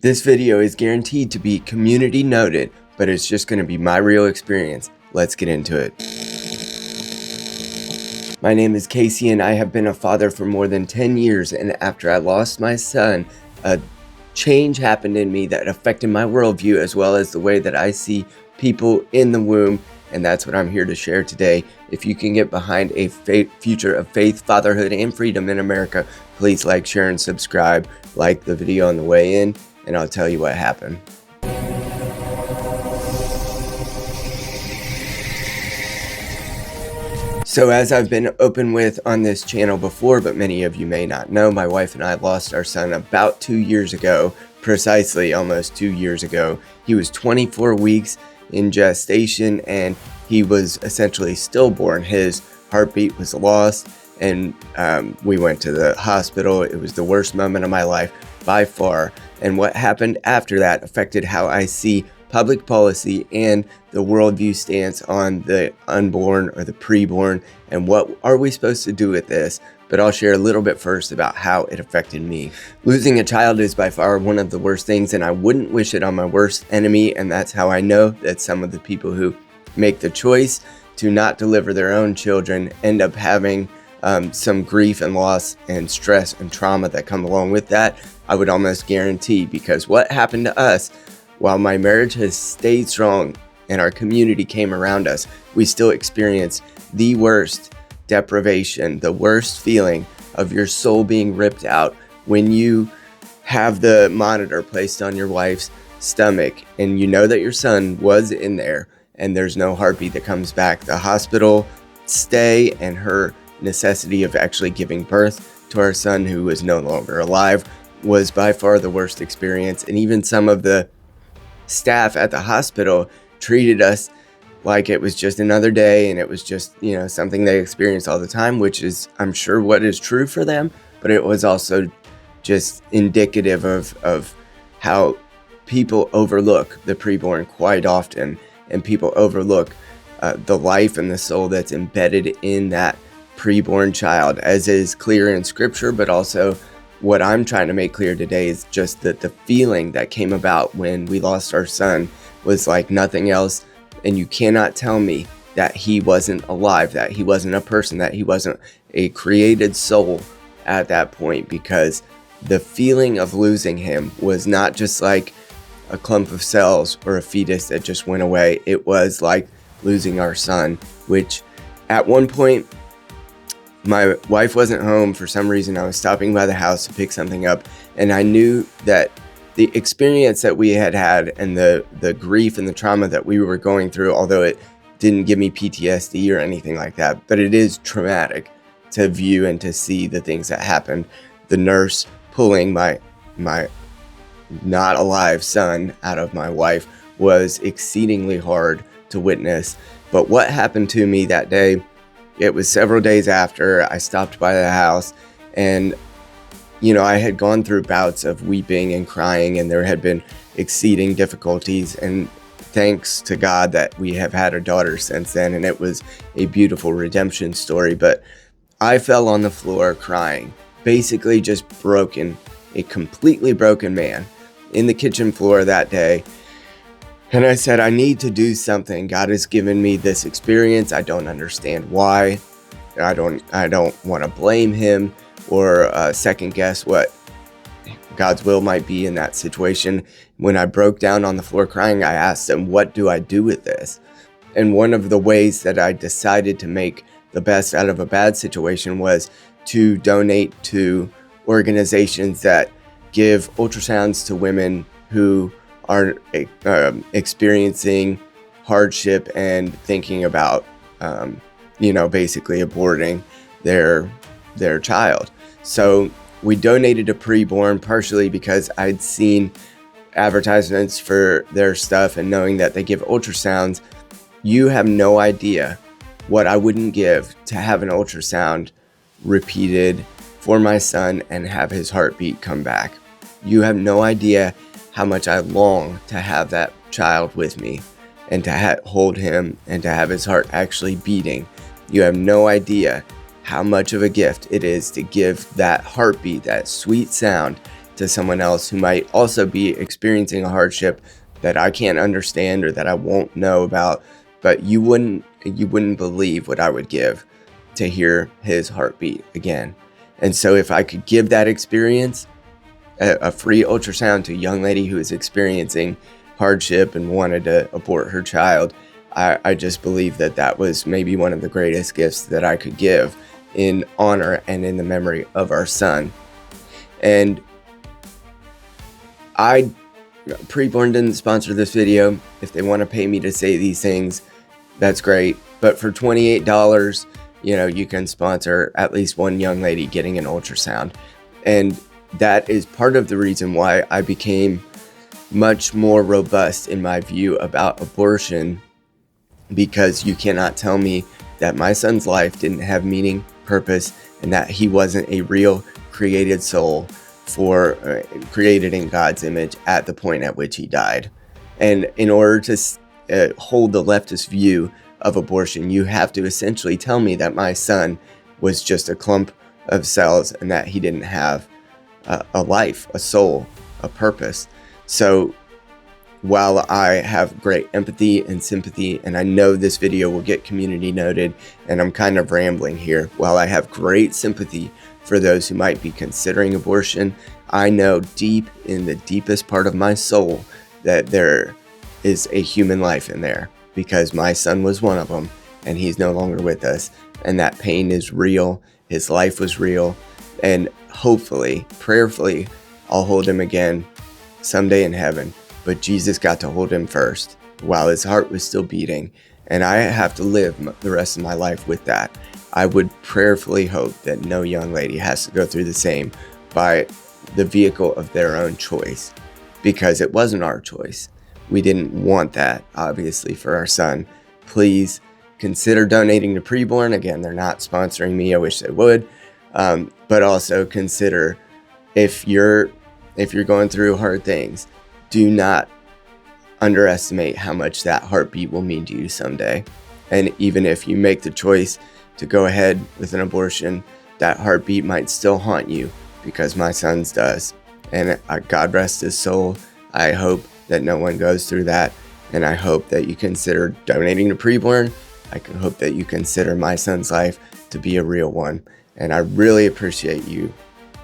This video is guaranteed to be community noted, but it's just going to be my real experience. Let's get into it. My name is Casey and I have been a father for more than 10 years, and after I lost my son, a change happened in me that affected my worldview as well as the way that I see people in the womb, and that's what I'm here to share today. If you can get behind a future of faith, fatherhood, and freedom in America, please like, share, and subscribe. Like the video on the way in, and I'll tell you what happened. So as I've been open with on this channel before, but many of you may not know, my wife and I lost our son about 2 years ago, precisely almost 2 years ago. He was 24 weeks in gestation and he was essentially stillborn. His heartbeat was lost and we went to the hospital. It was the worst moment of my life by far. And what happened after that affected how I see public policy and the worldview stance on the unborn or the preborn and what are we supposed to do with this. But I'll share a little bit first about how it affected me. Losing a child is by far one of the worst things, and I wouldn't wish it on my worst enemy, and that's how I know that some of the people who make the choice to not deliver their own children end up having some grief and loss and stress and trauma that come along with that. I would almost guarantee, because what happened to us, while my marriage has stayed strong and our community came around us, we still experienced the worst deprivation, the worst feeling of your soul being ripped out when you have the monitor placed on your wife's stomach and you know that your son was in there and there's no heartbeat that comes back. The hospital stay and her necessity of actually giving birth to our son, who was no longer alive, was by far the worst experience. And even some of the staff at the hospital treated us like it was just another day and it was just, something they experience all the time, which is, I'm sure, what is true for them, but it was also just indicative of how people overlook the preborn quite often, and people overlook the life and the soul that's embedded in that preborn child, as is clear in scripture. But also what I'm trying to make clear today is just that the feeling that came about when we lost our son was like nothing else. And you cannot tell me that he wasn't alive, that he wasn't a person, that he wasn't a created soul at that point, because the feeling of losing him was not just like a clump of cells or a fetus that just went away. It was like losing our son, which at one point, my wife wasn't home for some reason. I was stopping by the house to pick something up, and I knew that the experience that we had and the grief and the trauma that we were going through, although it didn't give me PTSD or anything like that, but it is traumatic to view and to see the things that happened. The nurse pulling my not alive son out of my wife was exceedingly hard to witness. But what happened to me that day, it was several days after I stopped by the house, and I had gone through bouts of weeping and crying, and there had been exceeding difficulties, and thanks to God that we have had a daughter since then, and it was a beautiful redemption story. But I fell on the floor crying, basically just broken, a completely broken man in the kitchen floor that day. And I said, I need to do something. God has given me this experience. I don't understand why. I don't want to blame him or second guess what God's will might be in that situation. When I broke down on the floor crying, I asked him, what do I do with this? And one of the ways that I decided to make the best out of a bad situation was to donate to organizations that give ultrasounds to women who are experiencing hardship and thinking about, basically aborting their child. So we donated to Preborn, partially because I'd seen advertisements for their stuff, and knowing that they give ultrasounds, you have no idea what I wouldn't give to have an ultrasound repeated for my son and have his heartbeat come back. You have no idea how much I long to have that child with me and to hold him and to have his heart actually beating. You have no idea how much of a gift it is to give that heartbeat, that sweet sound, to someone else who might also be experiencing a hardship that I can't understand or that I won't know about, but you wouldn't believe what I would give to hear his heartbeat again. And so if I could give that experience, a free ultrasound to a young lady who is experiencing hardship and wanted to abort her child, I just believe that that was maybe one of the greatest gifts that I could give in honor and in the memory of our son. And Preborn didn't sponsor this video. If they want to pay me to say these things, that's great. But for $28, you can sponsor at least one young lady getting an ultrasound. And that is part of the reason why I became much more robust in my view about abortion, because you cannot tell me that my son's life didn't have meaning, purpose, and that he wasn't a real created soul created in God's image at the point at which he died. And in order to hold the leftist view of abortion, you have to essentially tell me that my son was just a clump of cells and that he didn't have a life, a soul, a purpose. So while I have great empathy and sympathy, and I know this video will get community noted, and I'm kind of rambling here, while I have great sympathy for those who might be considering abortion, I know deep in the deepest part of my soul that there is a human life in there, because my son was one of them, and he's no longer with us, and that pain is real. His life was real, and hopefully, prayerfully, I'll hold him again someday in heaven. But Jesus got to hold him first while his heart was still beating, and I have to live the rest of my life with that. I would prayerfully hope that no young lady has to go through the same by the vehicle of their own choice, because it wasn't our choice. We didn't want that, obviously, for our son. Please consider donating to Preborn. Again, they're not sponsoring me. I wish they would. But also consider, if you're going through hard things, do not underestimate how much that heartbeat will mean to you someday. And even if you make the choice to go ahead with an abortion, that heartbeat might still haunt you, because my son's does. And God rest his soul. I hope that no one goes through that. And I hope that you consider donating to Preborn. I can hope that you consider my son's life to be a real one. And I really appreciate you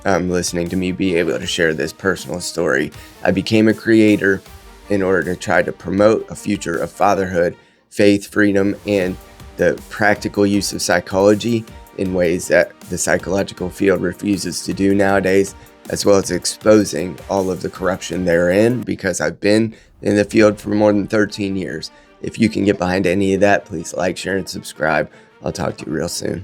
listening to me be able to share this personal story. I became a creator in order to try to promote a future of fatherhood, faith, freedom, and the practical use of psychology in ways that the psychological field refuses to do nowadays, as well as exposing all of the corruption therein, because I've been in the field for more than 13 years. If you can get behind any of that, please like, share, and subscribe. I'll talk to you real soon.